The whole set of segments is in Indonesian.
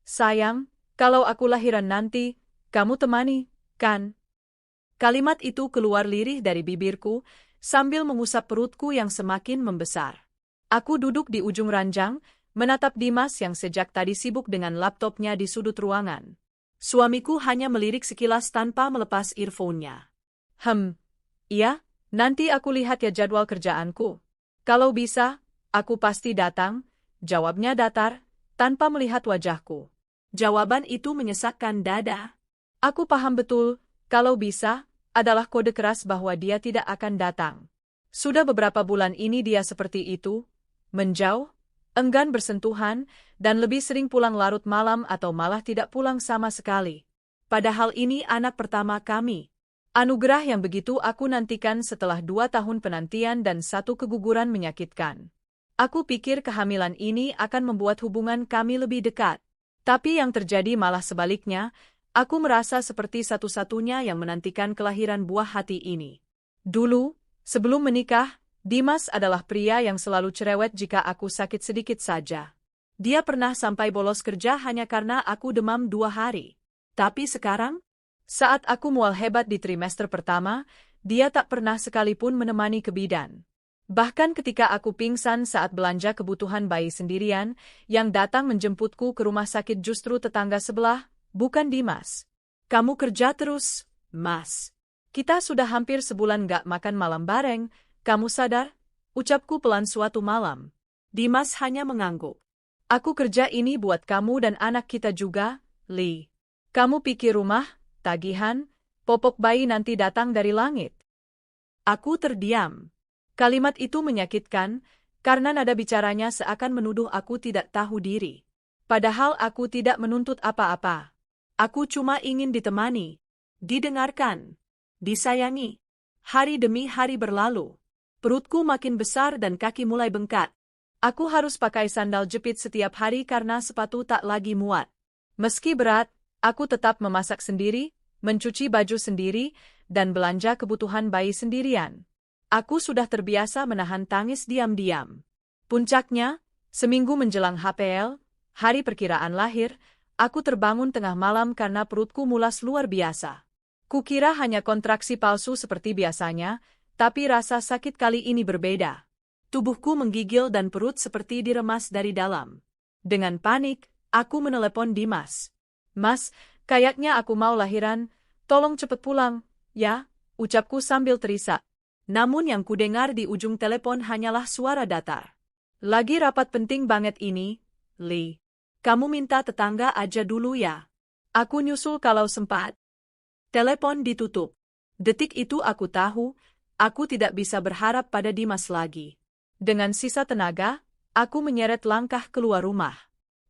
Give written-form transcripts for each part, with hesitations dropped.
Sayang, kalau aku lahiran nanti, kamu temani, kan? Kalimat itu keluar lirih dari bibirku, sambil mengusap perutku yang semakin membesar. Aku duduk di ujung ranjang, menatap Dimas yang sejak tadi sibuk dengan laptopnya di sudut ruangan. Suamiku hanya melirik sekilas tanpa melepas earphone-nya. Iya, nanti aku lihat ya jadwal kerjaanku. Kalau bisa, aku pasti datang, jawabnya datar, tanpa melihat wajahku. Jawaban itu menyesakkan dada. Aku paham betul, kalau bisa, adalah kode keras bahwa dia tidak akan datang. Sudah beberapa bulan ini dia seperti itu, menjauh, enggan bersentuhan, dan lebih sering pulang larut malam atau malah tidak pulang sama sekali. Padahal ini anak pertama kami. Anugerah yang begitu aku nantikan setelah 2 tahun penantian dan 1 keguguran menyakitkan. Aku pikir kehamilan ini akan membuat hubungan kami lebih dekat. Tapi yang terjadi malah sebaliknya, aku merasa seperti satu-satunya yang menantikan kelahiran buah hati ini. Dulu, sebelum menikah, Dimas adalah pria yang selalu cerewet jika aku sakit sedikit saja. Dia pernah sampai bolos kerja hanya karena aku demam 2 hari. Tapi sekarang, saat aku mual hebat di trimester pertama, dia tak pernah sekalipun menemani ke bidan. Bahkan ketika aku pingsan saat belanja kebutuhan bayi sendirian, yang datang menjemputku ke rumah sakit justru tetangga sebelah, bukan Dimas. Kamu kerja terus, Mas. Kita sudah hampir sebulan gak makan malam bareng, kamu sadar? Ucapku pelan suatu malam. Dimas hanya mengangguk. Aku kerja ini buat kamu dan anak kita juga, Lee. Kamu pikir rumah, tagihan, popok bayi nanti datang dari langit? Aku terdiam. Kalimat itu menyakitkan, karena nada bicaranya seakan menuduh aku tidak tahu diri. Padahal aku tidak menuntut apa-apa. Aku cuma ingin ditemani, didengarkan, disayangi. Hari demi hari berlalu. Perutku makin besar dan kaki mulai bengkak. Aku harus pakai sandal jepit setiap hari karena sepatu tak lagi muat. Meski berat, aku tetap memasak sendiri, mencuci baju sendiri, dan belanja kebutuhan bayi sendirian. Aku sudah terbiasa menahan tangis diam-diam. Puncaknya, seminggu menjelang HPL, hari perkiraan lahir, aku terbangun tengah malam karena perutku mulas luar biasa. Kukira hanya kontraksi palsu seperti biasanya, tapi rasa sakit kali ini berbeda. Tubuhku menggigil dan perut seperti diremas dari dalam. Dengan panik, aku menelepon Dimas. Mas, kayaknya aku mau lahiran, tolong cepet pulang, ya, ucapku sambil terisak. Namun yang kudengar di ujung telepon hanyalah suara datar. Lagi rapat penting banget ini, Lee. Kamu minta tetangga aja dulu ya. Aku nyusul kalau sempat. Telepon ditutup. Detik itu aku tahu, aku tidak bisa berharap pada Dimas lagi. Dengan sisa tenaga, aku menyeret langkah keluar rumah.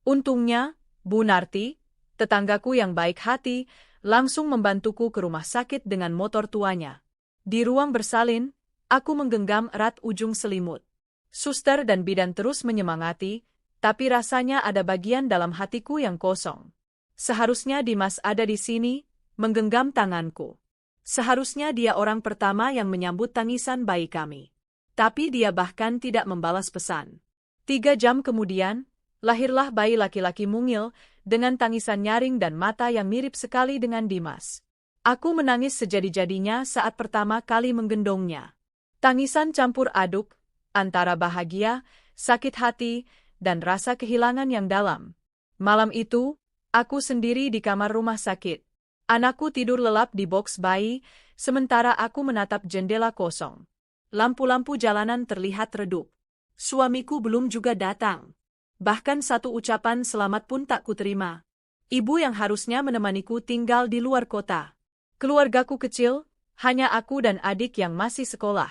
Untungnya, Bu Narti, tetanggaku yang baik hati, langsung membantuku ke rumah sakit dengan motor tuanya. Di ruang bersalin, aku menggenggam erat ujung selimut. Suster dan bidan terus menyemangati, tapi rasanya ada bagian dalam hatiku yang kosong. Seharusnya Dimas ada di sini, menggenggam tanganku. Seharusnya dia orang pertama yang menyambut tangisan bayi kami. Tapi dia bahkan tidak membalas pesan. 3 jam kemudian, lahirlah bayi laki-laki mungil, dengan tangisan nyaring dan mata yang mirip sekali dengan Dimas. Aku menangis sejadi-jadinya saat pertama kali menggendongnya. Tangisan campur aduk, antara bahagia, sakit hati, dan rasa kehilangan yang dalam. Malam itu, aku sendiri di kamar rumah sakit. Anakku tidur lelap di boks bayi, sementara aku menatap jendela kosong. Lampu-lampu jalanan terlihat redup. Suamiku belum juga datang. Bahkan satu ucapan selamat pun tak kuterima. Ibu yang harusnya menemaniku tinggal di luar kota. Keluargaku kecil, hanya aku dan adik yang masih sekolah.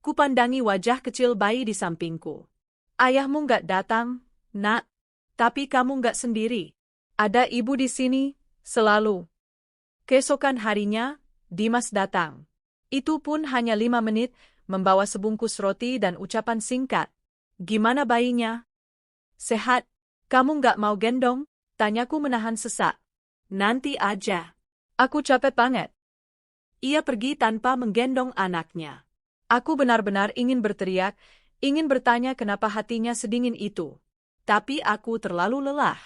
Kupandangi wajah kecil bayi di sampingku. Ayahmu nggak datang, Nak. Tapi kamu nggak sendiri. Ada ibu di sini, selalu. Keesokan harinya, Dimas datang. Itu pun hanya 5 menit, membawa sebungkus roti dan ucapan singkat. Gimana bayinya? Sehat. Kamu nggak mau gendong? Tanyaku menahan sesak. Nanti aja. Aku capek banget. Ia pergi tanpa menggendong anaknya. Aku benar-benar ingin berteriak, ingin bertanya kenapa hatinya sedingin itu. Tapi aku terlalu lelah.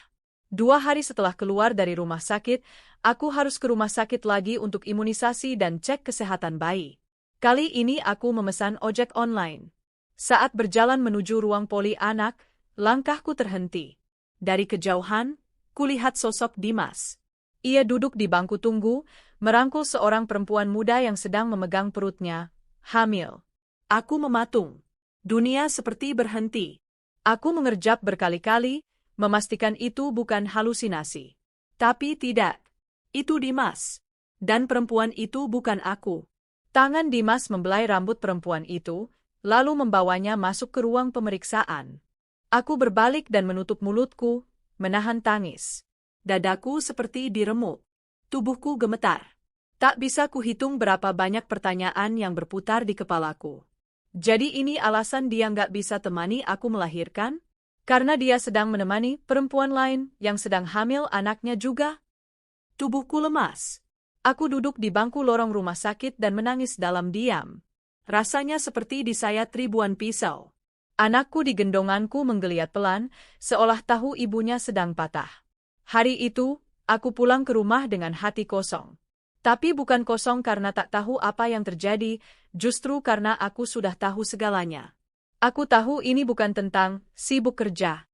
2 hari setelah keluar dari rumah sakit, aku harus ke rumah sakit lagi untuk imunisasi dan cek kesehatan bayi. Kali ini aku memesan ojek online. Saat berjalan menuju ruang poli anak, langkahku terhenti. Dari kejauhan, kulihat sosok Dimas. Ia duduk di bangku tunggu, merangkul seorang perempuan muda yang sedang memegang perutnya, hamil. Aku mematung. Dunia seperti berhenti. Aku mengerjap berkali-kali, memastikan itu bukan halusinasi. Tapi tidak. Itu Dimas. Dan perempuan itu bukan aku. Tangan Dimas membelai rambut perempuan itu, lalu membawanya masuk ke ruang pemeriksaan. Aku berbalik dan menutup mulutku, menahan tangis. Dadaku seperti diremuk. Tubuhku gemetar. Tak bisa kuhitung berapa banyak pertanyaan yang berputar di kepalaku. Jadi ini alasan dia nggak bisa temani aku melahirkan? Karena dia sedang menemani perempuan lain yang sedang hamil anaknya juga? Tubuhku lemas. Aku duduk di bangku lorong rumah sakit dan menangis dalam diam. Rasanya seperti disayat ribuan pisau. Anakku di gendonganku menggeliat pelan, seolah tahu ibunya sedang patah. Hari itu, aku pulang ke rumah dengan hati kosong. Tapi bukan kosong karena tak tahu apa yang terjadi, justru karena aku sudah tahu segalanya. Aku tahu ini bukan tentang sibuk kerja.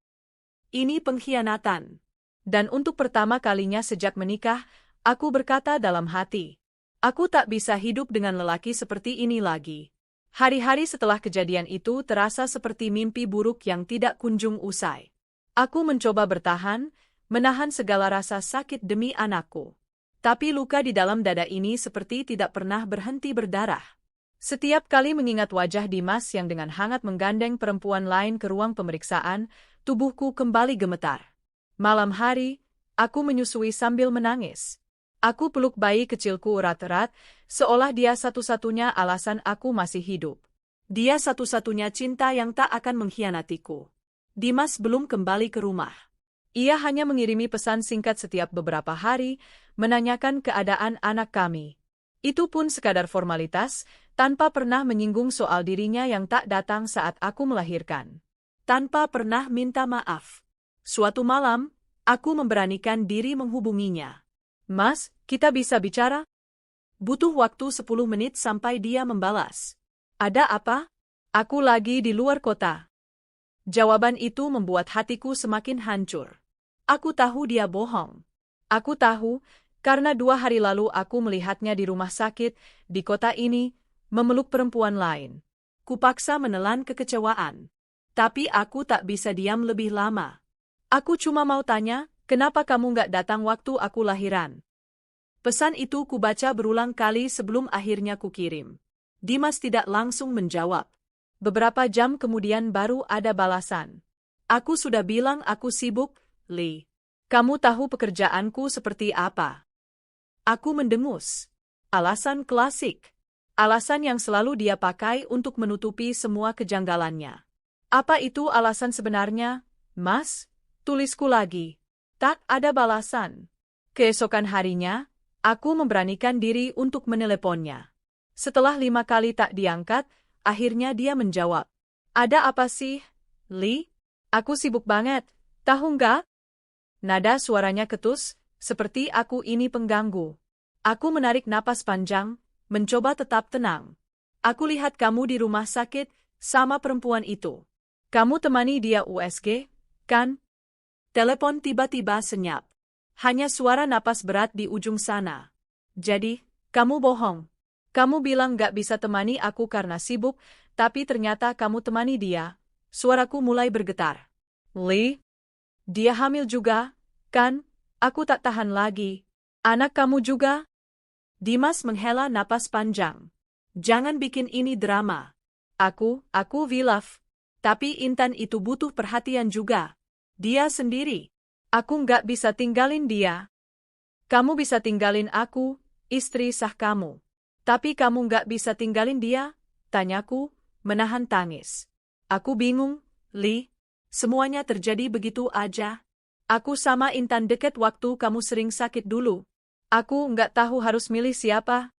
Ini pengkhianatan. Dan untuk pertama kalinya sejak menikah, aku berkata dalam hati, aku tak bisa hidup dengan lelaki seperti ini lagi. Hari-hari setelah kejadian itu terasa seperti mimpi buruk yang tidak kunjung usai. Aku mencoba bertahan, menahan segala rasa sakit demi anakku. Tapi luka di dalam dada ini seperti tidak pernah berhenti berdarah. Setiap kali mengingat wajah Dimas yang dengan hangat menggandeng perempuan lain ke ruang pemeriksaan, tubuhku kembali gemetar. Malam hari, aku menyusui sambil menangis. Aku peluk bayi kecilku erat-erat, seolah dia satu-satunya alasan aku masih hidup. Dia satu-satunya cinta yang tak akan mengkhianatiku. Dimas belum kembali ke rumah. Ia hanya mengirimi pesan singkat setiap beberapa hari, menanyakan keadaan anak kami. Itu pun sekadar formalitas, tanpa pernah menyinggung soal dirinya yang tak datang saat aku melahirkan. Tanpa pernah minta maaf. Suatu malam, aku memberanikan diri menghubunginya. Mas, kita bisa bicara? Butuh waktu 10 menit sampai dia membalas. Ada apa? Aku lagi di luar kota. Jawaban itu membuat hatiku semakin hancur. Aku tahu dia bohong. Aku tahu, karena 2 hari lalu aku melihatnya di rumah sakit, di kota ini, memeluk perempuan lain. Kupaksa menelan kekecewaan. Tapi aku tak bisa diam lebih lama. Aku cuma mau tanya, kenapa kamu nggak datang waktu aku lahiran? Pesan itu kubaca berulang kali sebelum akhirnya kukirim. Dimas tidak langsung menjawab. Beberapa jam kemudian baru ada balasan. Aku sudah bilang aku sibuk, Lee. Kamu tahu pekerjaanku seperti apa? Aku mendengus. Alasan klasik. Alasan yang selalu dia pakai untuk menutupi semua kejanggalannya. Apa itu alasan sebenarnya, Mas? Tulisku lagi. Tak ada balasan. Keesokan harinya, aku memberanikan diri untuk meneleponnya. Setelah 5 kali tak diangkat, akhirnya dia menjawab. Ada apa sih, Lee? Aku sibuk banget, tahu nggak? Nada suaranya ketus, seperti aku ini pengganggu. Aku menarik napas panjang, mencoba tetap tenang. Aku lihat kamu di rumah sakit, sama perempuan itu. Kamu temani dia USG, kan? Telepon tiba-tiba senyap. Hanya suara napas berat di ujung sana. Jadi, kamu bohong. Kamu bilang gak bisa temani aku karena sibuk, tapi ternyata kamu temani dia. Suaraku mulai bergetar. Lee? Dia hamil juga, kan? Aku tak tahan lagi. Anak kamu juga? Dimas menghela napas panjang. Jangan bikin ini drama. Aku Wilaf. Tapi Intan itu butuh perhatian juga. Dia sendiri. Aku nggak bisa tinggalin dia. Kamu bisa tinggalin aku, istri sah kamu. Tapi kamu nggak bisa tinggalin dia? Tanyaku, menahan tangis. Aku bingung, Lee. Semuanya terjadi begitu aja. Aku sama Intan deket waktu kamu sering sakit dulu. Aku nggak tahu harus milih siapa.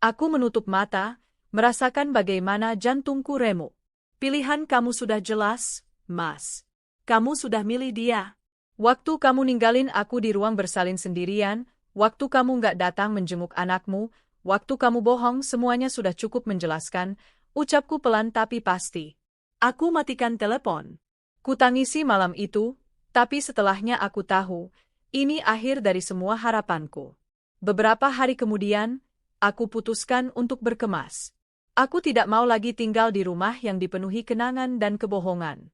Aku menutup mata, merasakan bagaimana jantungku remuk. Pilihan kamu sudah jelas, Mas. Kamu sudah milih dia. Waktu kamu ninggalin aku di ruang bersalin sendirian, waktu kamu nggak datang menjenguk anakmu, waktu kamu bohong, semuanya sudah cukup menjelaskan, ucapku pelan tapi pasti. Aku matikan telepon. Kutangisi malam itu, tapi setelahnya aku tahu, ini akhir dari semua harapanku. Beberapa hari kemudian, aku putuskan untuk berkemas. Aku tidak mau lagi tinggal di rumah yang dipenuhi kenangan dan kebohongan.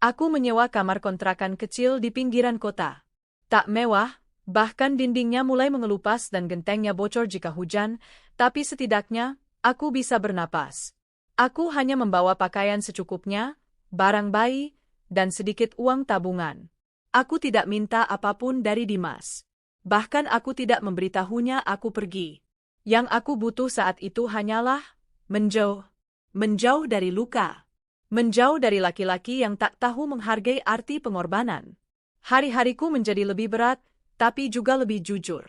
Aku menyewa kamar kontrakan kecil di pinggiran kota. Tak mewah, bahkan dindingnya mulai mengelupas dan gentengnya bocor jika hujan, tapi setidaknya, aku bisa bernapas. Aku hanya membawa pakaian secukupnya, barang bayi, dan sedikit uang tabungan. Aku tidak minta apapun dari Dimas. Bahkan aku tidak memberitahunya aku pergi. Yang aku butuh saat itu hanyalah menjauh dari luka. Menjauh dari laki-laki yang tak tahu menghargai arti pengorbanan. Hari-hariku menjadi lebih berat, tapi juga lebih jujur.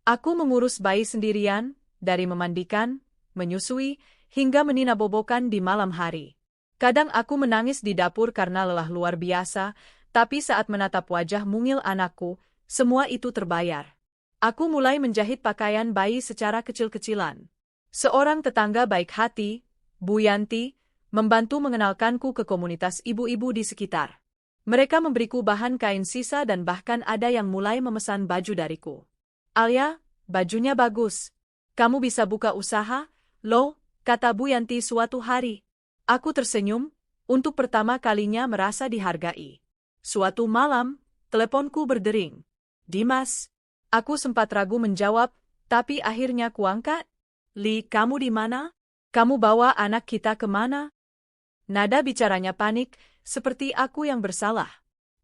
Aku mengurus bayi sendirian, dari memandikan, menyusui, hingga meninabobokan di malam hari. Kadang aku menangis di dapur karena lelah luar biasa, tapi saat menatap wajah mungil anakku, semua itu terbayar. Aku mulai menjahit pakaian bayi secara kecil-kecilan. Seorang tetangga baik hati, Bu Yanti, membantu mengenalkanku ke komunitas ibu-ibu di sekitar. Mereka memberiku bahan kain sisa dan bahkan ada yang mulai memesan baju dariku. Alia, bajunya bagus. Kamu bisa buka usaha, loh, kata Bu Yanti suatu hari. Aku tersenyum, untuk pertama kalinya merasa dihargai. Suatu malam, teleponku berdering. Dimas. Aku sempat ragu menjawab, tapi akhirnya kuangkat. Li, kamu di mana? Kamu bawa anak kita kemana? Nada bicaranya panik, seperti aku yang bersalah.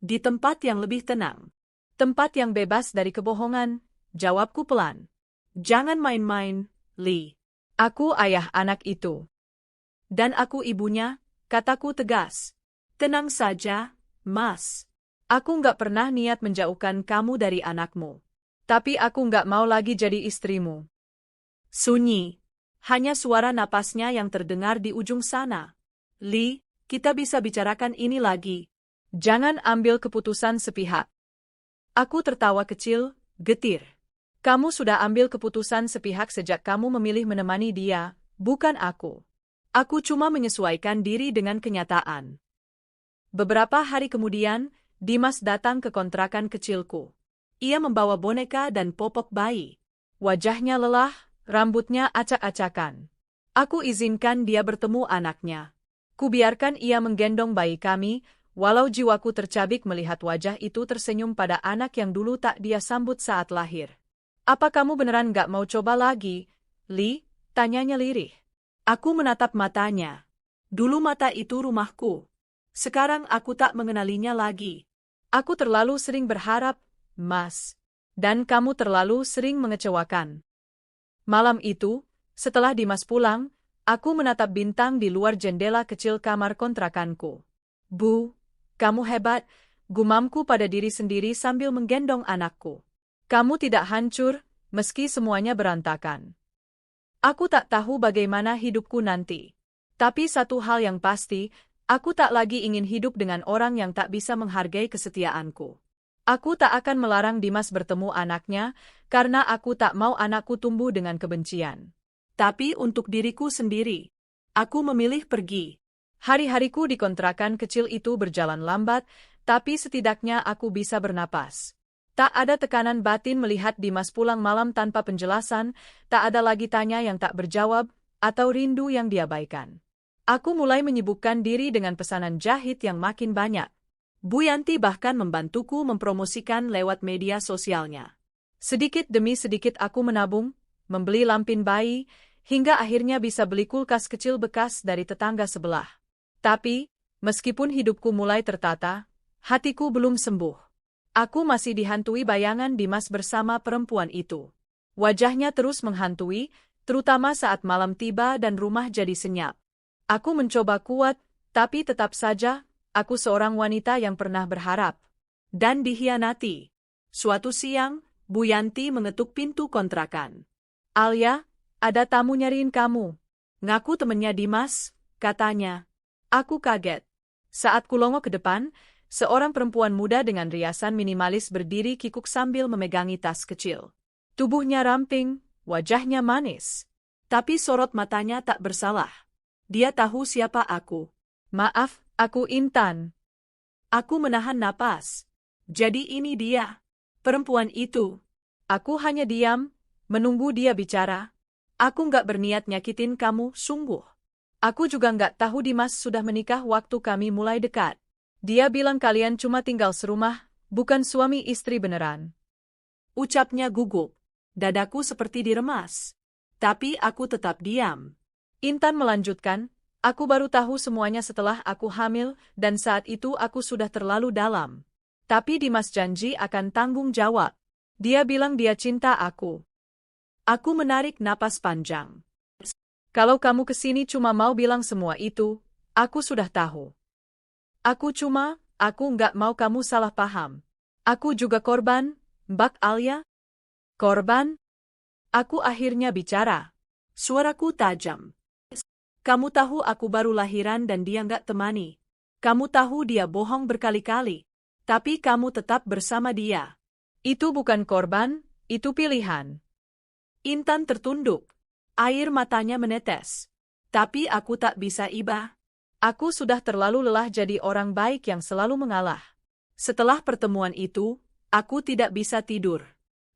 Di tempat yang lebih tenang. Tempat yang bebas dari kebohongan, jawabku pelan. Jangan main-main, Li. Aku ayah anak itu. Dan aku ibunya, kataku tegas. Tenang saja, Mas. Aku nggak pernah niat menjauhkan kamu dari anakmu. Tapi aku nggak mau lagi jadi istrimu. Sunyi. Hanya suara napasnya yang terdengar di ujung sana. Li, kita bisa bicarakan ini lagi. Jangan ambil keputusan sepihak. Aku tertawa kecil, getir. Kamu sudah ambil keputusan sepihak sejak kamu memilih menemani dia, bukan aku. Aku cuma menyesuaikan diri dengan kenyataan. Beberapa hari kemudian, Dimas datang ke kontrakan kecilku. Ia membawa boneka dan popok bayi. Wajahnya lelah, rambutnya acak-acakan. Aku izinkan dia bertemu anaknya. Kubiarkan ia menggendong bayi kami, walau jiwaku tercabik melihat wajah itu tersenyum pada anak yang dulu tak dia sambut saat lahir. Apa kamu beneran gak mau coba lagi, Li? Tanyanya lirih. Aku menatap matanya. Dulu mata itu rumahku. Sekarang aku tak mengenalinya lagi. Aku terlalu sering berharap, Mas. Dan kamu terlalu sering mengecewakan. Malam itu, setelah Dimas pulang, aku menatap bintang di luar jendela kecil kamar kontrakanku. Bu, kamu hebat, gumamku pada diri sendiri sambil menggendong anakku. Kamu tidak hancur, meski semuanya berantakan. Aku tak tahu bagaimana hidupku nanti. Tapi satu hal yang pasti, aku tak lagi ingin hidup dengan orang yang tak bisa menghargai kesetiaanku. Aku tak akan melarang Dimas bertemu anaknya, karena aku tak mau anakku tumbuh dengan kebencian. Tapi untuk diriku sendiri, aku memilih pergi. Hari-hariku di kontrakan kecil itu berjalan lambat, tapi setidaknya aku bisa bernapas. Tak ada tekanan batin melihat Dimas pulang malam tanpa penjelasan, tak ada lagi tanya yang tak berjawab, atau rindu yang diabaikan. Aku mulai menyibukkan diri dengan pesanan jahit yang makin banyak. Bu Yanti bahkan membantuku mempromosikan lewat media sosialnya. Sedikit demi sedikit aku menabung, membeli lampin bayi, hingga akhirnya bisa beli kulkas kecil bekas dari tetangga sebelah. Tapi, meskipun hidupku mulai tertata, hatiku belum sembuh. Aku masih dihantui bayangan Dimas bersama perempuan itu. Wajahnya terus menghantui, terutama saat malam tiba dan rumah jadi senyap. Aku mencoba kuat, tapi tetap saja, aku seorang wanita yang pernah berharap. Dan dikhianati. Suatu siang, Bu Yanti mengetuk pintu kontrakan. Alia, ada tamu nyariin kamu. Ngaku temennya Dimas, katanya. Aku kaget. Saat kulongo ke depan, Seorang perempuan muda dengan riasan minimalis berdiri kikuk sambil memegangi tas kecil. Tubuhnya ramping, wajahnya manis. Tapi sorot matanya tak bersalah. Dia tahu siapa aku. Maaf, aku Intan. Aku menahan napas. Jadi ini dia. Perempuan itu. Aku hanya diam, menunggu dia bicara. Aku nggak berniat nyakitin kamu, sungguh. Aku juga nggak tahu Dimas sudah menikah waktu kami mulai dekat. Dia bilang kalian cuma tinggal serumah, bukan suami istri beneran. Ucapnya gugup. Dadaku seperti diremas. Tapi aku tetap diam. Intan melanjutkan, aku baru tahu semuanya setelah aku hamil dan saat itu aku sudah terlalu dalam. Tapi Dimas janji akan tanggung jawab. Dia bilang dia cinta aku. Aku menarik napas panjang. Kalau kamu kesini cuma mau bilang semua itu, aku sudah tahu. Aku nggak mau kamu salah paham. Aku juga korban, Mbak Alia. Korban? Aku akhirnya bicara. Suaraku tajam. Kamu tahu aku baru lahiran dan dia nggak temani. Kamu tahu dia bohong berkali-kali. Tapi kamu tetap bersama dia. Itu bukan korban, itu pilihan. Intan tertunduk. Air matanya menetes. Tapi aku tak bisa iba. Aku sudah terlalu lelah jadi orang baik yang selalu mengalah. Setelah pertemuan itu, aku tidak bisa tidur.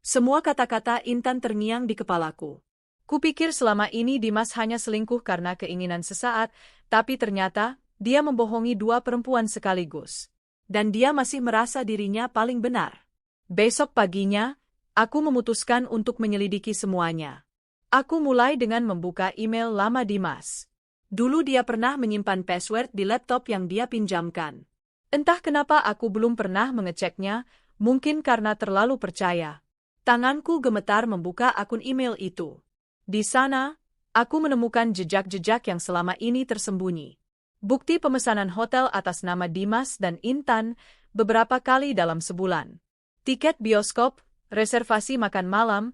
Semua kata-kata Intan terngiang di kepalaku. Kupikir selama ini Dimas hanya selingkuh karena keinginan sesaat, tapi ternyata dia membohongi dua perempuan sekaligus. Dan dia masih merasa dirinya paling benar. Besok paginya, aku memutuskan untuk menyelidiki semuanya. Aku mulai dengan membuka email lama Dimas. Dulu dia pernah menyimpan password di laptop yang dia pinjamkan. Entah kenapa aku belum pernah mengeceknya, mungkin karena terlalu percaya. Tanganku gemetar membuka akun email itu. Di sana, aku menemukan jejak-jejak yang selama ini tersembunyi. Bukti pemesanan hotel atas nama Dimas dan Intan beberapa kali dalam sebulan. Tiket bioskop, reservasi makan malam,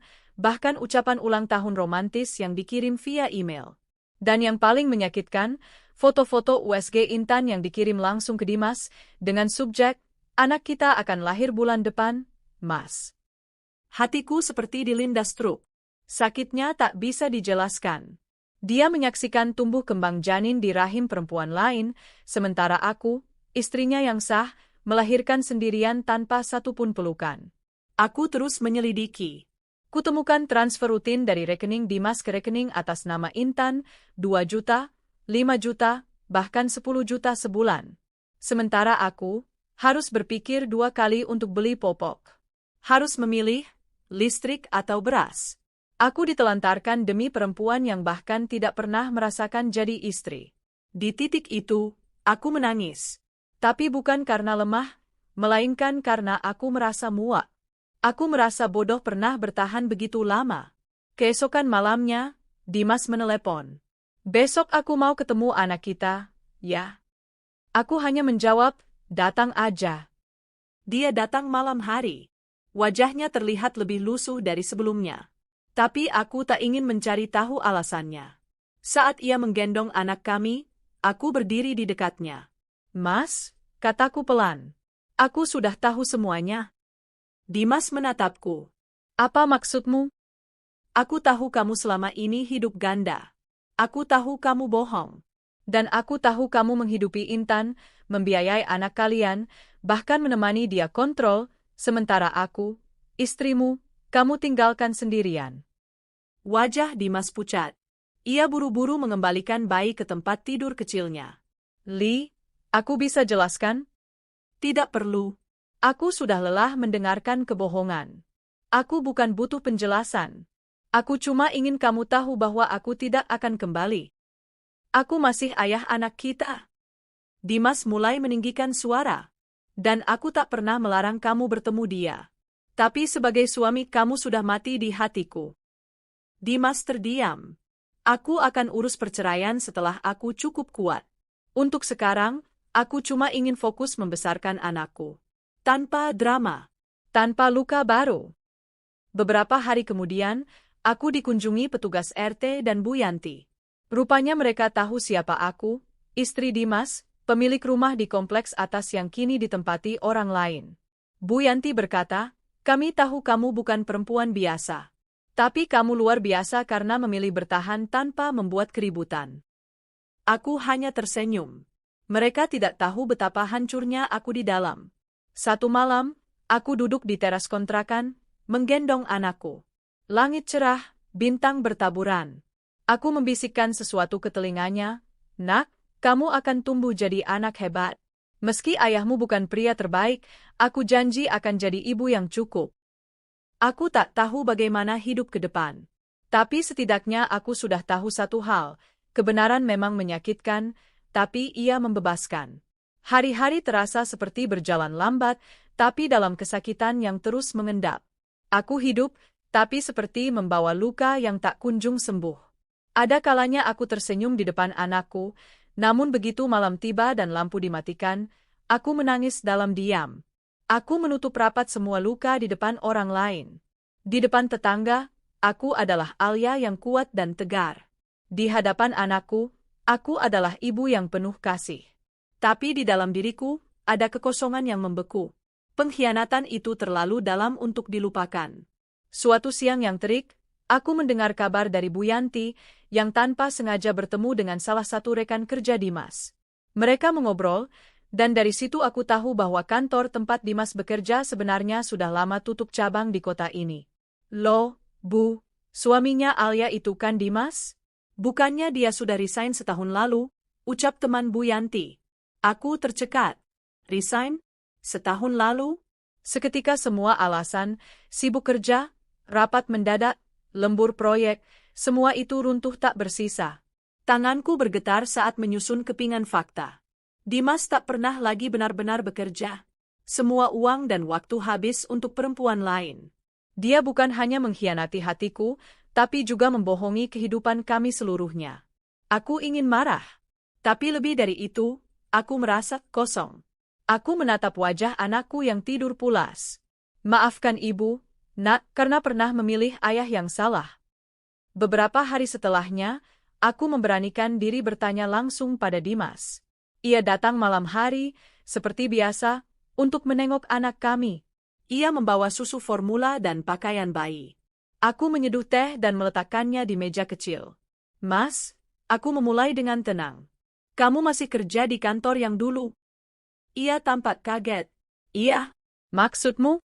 bahkan ucapan ulang tahun romantis yang dikirim via email. Dan yang paling menyakitkan, foto-foto USG Intan yang dikirim langsung ke Dimas dengan subjek, anak kita akan lahir bulan depan, Mas. Hatiku seperti dilindas truk. Sakitnya tak bisa dijelaskan. Dia menyaksikan tumbuh kembang janin di rahim perempuan lain, sementara aku, istrinya yang sah, melahirkan sendirian tanpa satupun pelukan. Aku terus menyelidiki. Kutemukan transfer rutin dari rekening Dimas ke rekening atas nama Intan, 2 juta, 5 juta, bahkan 10 juta sebulan. Sementara aku, harus berpikir 2 kali untuk beli popok. Harus memilih, listrik atau beras. Aku ditelantarkan demi perempuan yang bahkan tidak pernah merasakan jadi istri. Di titik itu, aku menangis. Tapi bukan karena lemah, melainkan karena aku merasa muak. Aku merasa bodoh pernah bertahan begitu lama. Keesokan malamnya, Dimas menelepon. Besok aku mau ketemu anak kita, ya. Aku hanya menjawab, datang aja. Dia datang malam hari. Wajahnya terlihat lebih lusuh dari sebelumnya. Tapi aku tak ingin mencari tahu alasannya. Saat ia menggendong anak kami, aku berdiri di dekatnya. Mas, kataku pelan. Aku sudah tahu semuanya. Dimas menatapku. Apa maksudmu? Aku tahu kamu selama ini hidup ganda. Aku tahu kamu bohong. Dan aku tahu kamu menghidupi Intan, membiayai anak kalian, bahkan menemani dia kontrol, sementara aku, istrimu, kamu tinggalkan sendirian. Wajah Dimas pucat. Ia buru-buru mengembalikan bayi ke tempat tidur kecilnya. Li, aku bisa jelaskan? Tidak perlu. Aku sudah lelah mendengarkan kebohongan. Aku bukan butuh penjelasan. Aku cuma ingin kamu tahu bahwa aku tidak akan kembali. Aku masih ayah anak kita. Dimas mulai meninggikan suara. Dan aku tak pernah melarang kamu bertemu dia. Tapi sebagai suami kamu sudah mati di hatiku. Dimas terdiam. Aku akan urus perceraian setelah aku cukup kuat. Untuk sekarang, aku cuma ingin fokus membesarkan anakku. Tanpa drama. Tanpa luka baru. Beberapa hari kemudian, aku dikunjungi petugas RT dan Bu Yanti. Rupanya mereka tahu siapa aku, istri Dimas, pemilik rumah di kompleks atas yang kini ditempati orang lain. Bu Yanti berkata, kami tahu kamu bukan perempuan biasa. Tapi kamu luar biasa karena memilih bertahan tanpa membuat keributan. Aku hanya tersenyum. Mereka tidak tahu betapa hancurnya aku di dalam. Satu malam, aku duduk di teras kontrakan, menggendong anakku. Langit cerah, bintang bertaburan. Aku membisikkan sesuatu ke telinganya, "Nak, kamu akan tumbuh jadi anak hebat. Meski ayahmu bukan pria terbaik, aku janji akan jadi ibu yang cukup." Aku tak tahu bagaimana hidup ke depan. Tapi setidaknya aku sudah tahu satu hal, kebenaran memang menyakitkan, tapi ia membebaskan. Hari-hari terasa seperti berjalan lambat, tapi dalam kesakitan yang terus mengendap. Aku hidup, tapi seperti membawa luka yang tak kunjung sembuh. Ada kalanya aku tersenyum di depan anakku, namun begitu malam tiba dan lampu dimatikan, aku menangis dalam diam. Aku menutup rapat semua luka di depan orang lain. Di depan tetangga, aku adalah Alia yang kuat dan tegar. Di hadapan anakku, aku adalah ibu yang penuh kasih. Tapi di dalam diriku, ada kekosongan yang membeku. Pengkhianatan itu terlalu dalam untuk dilupakan. Suatu siang yang terik, aku mendengar kabar dari Bu Yanti, yang tanpa sengaja bertemu dengan salah satu rekan kerja Dimas. Mereka mengobrol, dan dari situ aku tahu bahwa kantor tempat Dimas bekerja sebenarnya sudah lama tutup cabang di kota ini. Loh, Bu, suaminya Alia itu kan Dimas? Bukannya dia sudah resign setahun lalu, ucap teman Bu Yanti. Aku tercekat. Resign? Setahun lalu? Seketika semua alasan, sibuk kerja, rapat mendadak, lembur proyek, semua itu runtuh tak bersisa. Tanganku bergetar saat menyusun kepingan fakta. Dimas tak pernah lagi benar-benar bekerja. Semua uang dan waktu habis untuk perempuan lain. Dia bukan hanya mengkhianati hatiku, tapi juga membohongi kehidupan kami seluruhnya. Aku ingin marah. Tapi lebih dari itu, aku merasa kosong. Aku menatap wajah anakku yang tidur pulas. Maafkan ibu, Nak, karena pernah memilih ayah yang salah. Beberapa hari setelahnya, aku memberanikan diri bertanya langsung pada Dimas. Ia datang malam hari, seperti biasa, untuk menengok anak kami. Ia membawa susu formula dan pakaian bayi. Aku menyeduh teh dan meletakkannya di meja kecil. Mas, aku memulai dengan tenang. Kamu masih kerja di kantor yang dulu? Ia tampak kaget. Iya, maksudmu?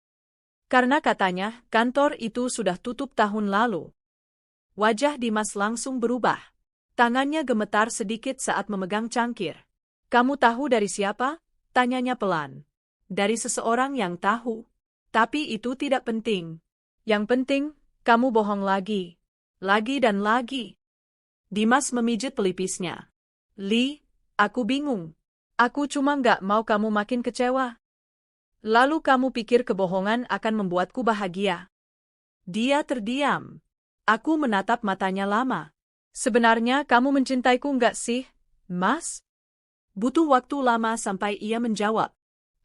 Karena katanya, kantor itu sudah tutup tahun lalu. Wajah Dimas langsung berubah. Tangannya gemetar sedikit saat memegang cangkir. Kamu tahu dari siapa? Tanyanya pelan. Dari seseorang yang tahu. Tapi itu tidak penting. Yang penting, kamu bohong lagi. Lagi dan lagi. Dimas memijit pelipisnya. Li, aku bingung. Aku cuma nggak mau kamu makin kecewa. Lalu kamu pikir kebohongan akan membuatku bahagia. Dia terdiam. Aku menatap matanya lama. Sebenarnya kamu mencintaiku nggak sih, Mas? Butuh waktu lama sampai ia menjawab.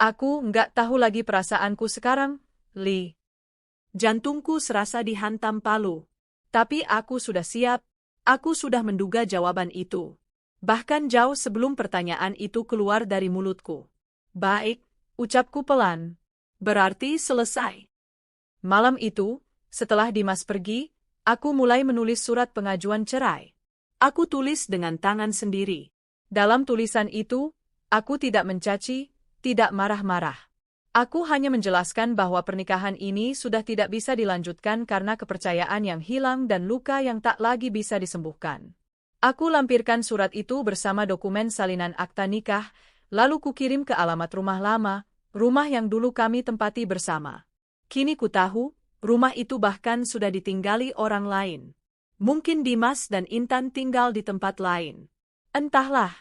Aku nggak tahu lagi perasaanku sekarang, Li. Jantungku serasa dihantam palu. Tapi aku sudah siap, aku sudah menduga jawaban itu. Bahkan jauh sebelum pertanyaan itu keluar dari mulutku. Baik, ucapku pelan. Berarti selesai. Malam itu, setelah Dimas pergi, aku mulai menulis surat pengajuan cerai. Aku tulis dengan tangan sendiri. Dalam tulisan itu, aku tidak mencaci, tidak marah-marah. Aku hanya menjelaskan bahwa pernikahan ini sudah tidak bisa dilanjutkan karena kepercayaan yang hilang dan luka yang tak lagi bisa disembuhkan. Aku lampirkan surat itu bersama dokumen salinan akta nikah, lalu kukirim ke alamat rumah lama, rumah yang dulu kami tempati bersama. Kini ku tahu, rumah itu bahkan sudah ditinggali orang lain. Mungkin Dimas dan Intan tinggal di tempat lain. Entahlah,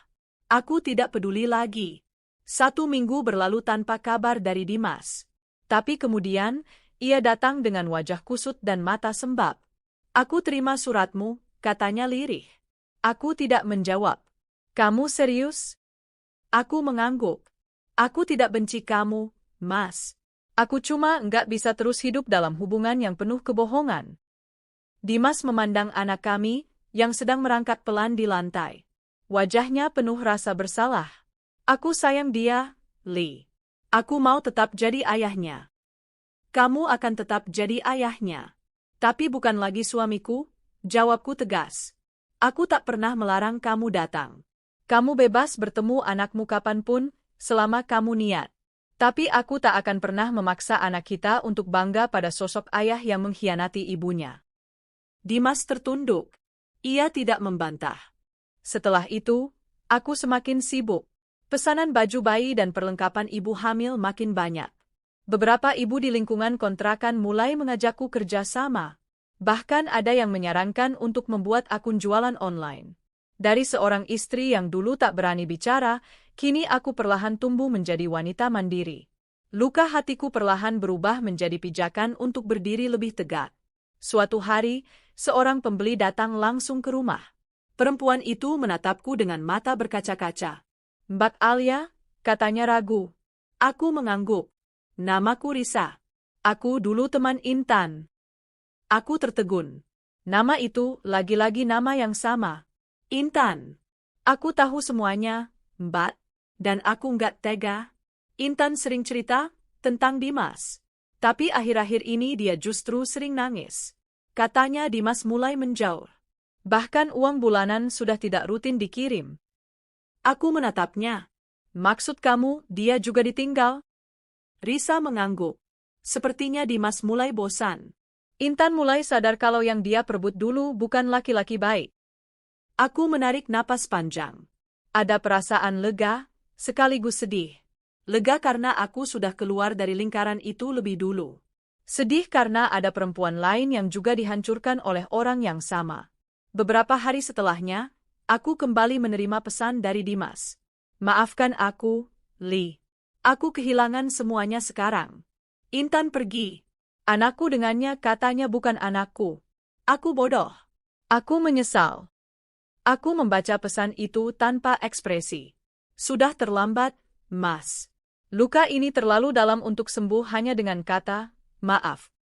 aku tidak peduli lagi. 1 minggu berlalu tanpa kabar dari Dimas. Tapi kemudian, ia datang dengan wajah kusut dan mata sembab. Aku terima suratmu, katanya lirih. Aku tidak menjawab. Kamu serius? Aku mengangguk. Aku tidak benci kamu, Mas. Aku cuma nggak bisa terus hidup dalam hubungan yang penuh kebohongan. Dimas memandang anak kami, yang sedang merangkak pelan di lantai. Wajahnya penuh rasa bersalah. Aku sayang dia, Lee. Aku mau tetap jadi ayahnya. Kamu akan tetap jadi ayahnya. Tapi bukan lagi suamiku, jawabku tegas. Aku tak pernah melarang kamu datang. Kamu bebas bertemu anakmu kapanpun, selama kamu niat. Tapi aku tak akan pernah memaksa anak kita untuk bangga pada sosok ayah yang mengkhianati ibunya. Dimas tertunduk. Ia tidak membantah. Setelah itu, aku semakin sibuk. Pesanan baju bayi dan perlengkapan ibu hamil makin banyak. Beberapa ibu di lingkungan kontrakan mulai mengajakku kerja sama. Bahkan ada yang menyarankan untuk membuat akun jualan online. Dari seorang istri yang dulu tak berani bicara, kini aku perlahan tumbuh menjadi wanita mandiri. Luka hatiku perlahan berubah menjadi pijakan untuk berdiri lebih tegak. Suatu hari, seorang pembeli datang langsung ke rumah. Perempuan itu menatapku dengan mata berkaca-kaca. "Mbak Alia," katanya ragu. Aku mengangguk. "Namaku Risa. Aku dulu teman Intan." Aku tertegun. Nama itu lagi-lagi nama yang sama. Intan. Aku tahu semuanya, Mbak, dan aku nggak tega. Intan sering cerita tentang Dimas. Tapi akhir-akhir ini dia justru sering nangis. Katanya Dimas mulai menjauh. Bahkan uang bulanan sudah tidak rutin dikirim. Aku menatapnya. "Maksud kamu, dia juga ditinggal?" Risa mengangguk. Sepertinya Dimas mulai bosan. Intan mulai sadar kalau yang dia perebut dulu bukan laki-laki baik. Aku menarik napas panjang. Ada perasaan lega, sekaligus sedih. Lega karena aku sudah keluar dari lingkaran itu lebih dulu. Sedih karena ada perempuan lain yang juga dihancurkan oleh orang yang sama. Beberapa hari setelahnya, aku kembali menerima pesan dari Dimas. "Maafkan aku, Lee. Aku kehilangan semuanya sekarang. Intan pergi. Anakku dengannya katanya bukan anakku. Aku bodoh." Aku menyesal. Aku membaca pesan itu tanpa ekspresi. "Sudah terlambat, Mas. Luka ini terlalu dalam untuk sembuh hanya dengan kata, maaf."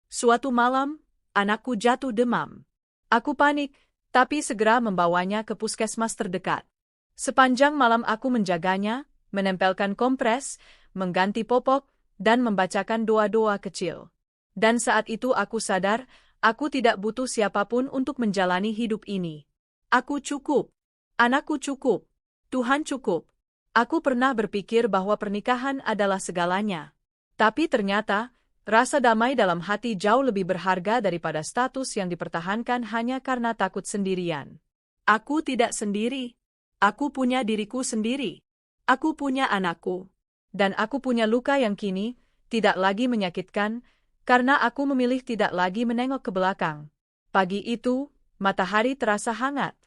Suatu malam, anakku jatuh demam. Aku panik, tapi segera membawanya ke puskesmas terdekat. Sepanjang malam aku menjaganya, menempelkan kompres, mengganti popok, dan membacakan doa-doa kecil. Dan saat itu aku sadar, aku tidak butuh siapapun untuk menjalani hidup ini. Aku cukup. Anakku cukup. Tuhan cukup. Aku pernah berpikir bahwa pernikahan adalah segalanya. Tapi ternyata, rasa damai dalam hati jauh lebih berharga daripada status yang dipertahankan hanya karena takut sendirian. Aku tidak sendiri. Aku punya diriku sendiri. Aku punya anakku. Dan aku punya luka yang kini tidak lagi menyakitkan, karena aku memilih tidak lagi menengok ke belakang. Pagi itu, matahari terasa hangat.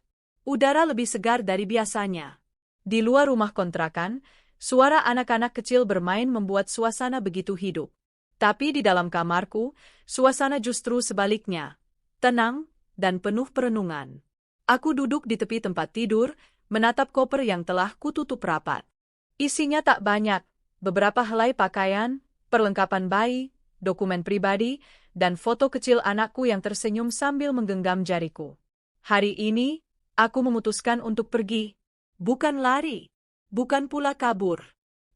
Udara lebih segar dari biasanya. Di luar rumah kontrakan, suara anak-anak kecil bermain membuat suasana begitu hidup. Tapi di dalam kamarku, suasana justru sebaliknya. Tenang dan penuh perenungan. Aku duduk di tepi tempat tidur, menatap koper yang telah kututup rapat. Isinya tak banyak, beberapa helai pakaian, perlengkapan bayi, dokumen pribadi, dan foto kecil anakku yang tersenyum sambil menggenggam jariku. Hari ini, aku memutuskan untuk pergi. Bukan lari, bukan pula kabur,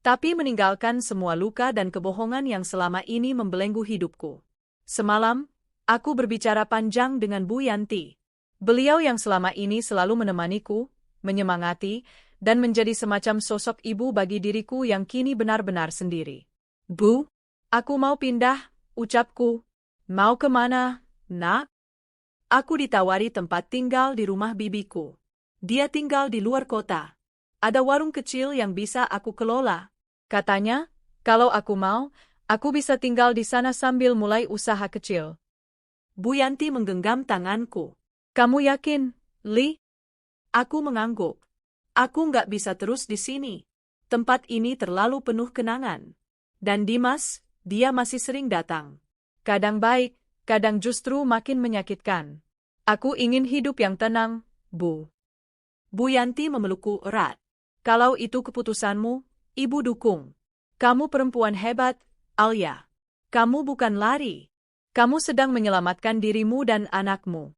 tapi meninggalkan semua luka dan kebohongan yang selama ini membelenggu hidupku. Semalam, aku berbicara panjang dengan Bu Yanti. Beliau yang selama ini selalu menemaniku, menyemangati, dan menjadi semacam sosok ibu bagi diriku yang kini benar-benar sendiri. "Bu, aku mau pindah," ucapku. "Mau kemana, Nak?" Aku ditawari tempat tinggal di rumah bibiku. Dia tinggal di luar kota. Ada warung kecil yang bisa aku kelola. Katanya, kalau aku mau, aku bisa tinggal di sana sambil mulai usaha kecil. Bu Yanti menggenggam tanganku. "Kamu yakin, Lee?" Aku mengangguk. Aku nggak bisa terus di sini. Tempat ini terlalu penuh kenangan. Dan Dimas, dia masih sering datang. Kadang baik, kadang justru makin menyakitkan. Aku ingin hidup yang tenang, Bu. Bu Yanti memelukku erat. "Kalau itu keputusanmu, Ibu dukung. Kamu perempuan hebat, Alia. Kamu bukan lari. Kamu sedang menyelamatkan dirimu dan anakmu."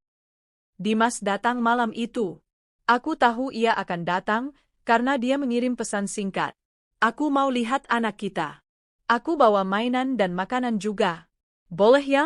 Dimas datang malam itu. Aku tahu ia akan datang, karena dia mengirim pesan singkat. Aku mau lihat anak kita. Aku bawa mainan dan makanan juga. Boleh ya?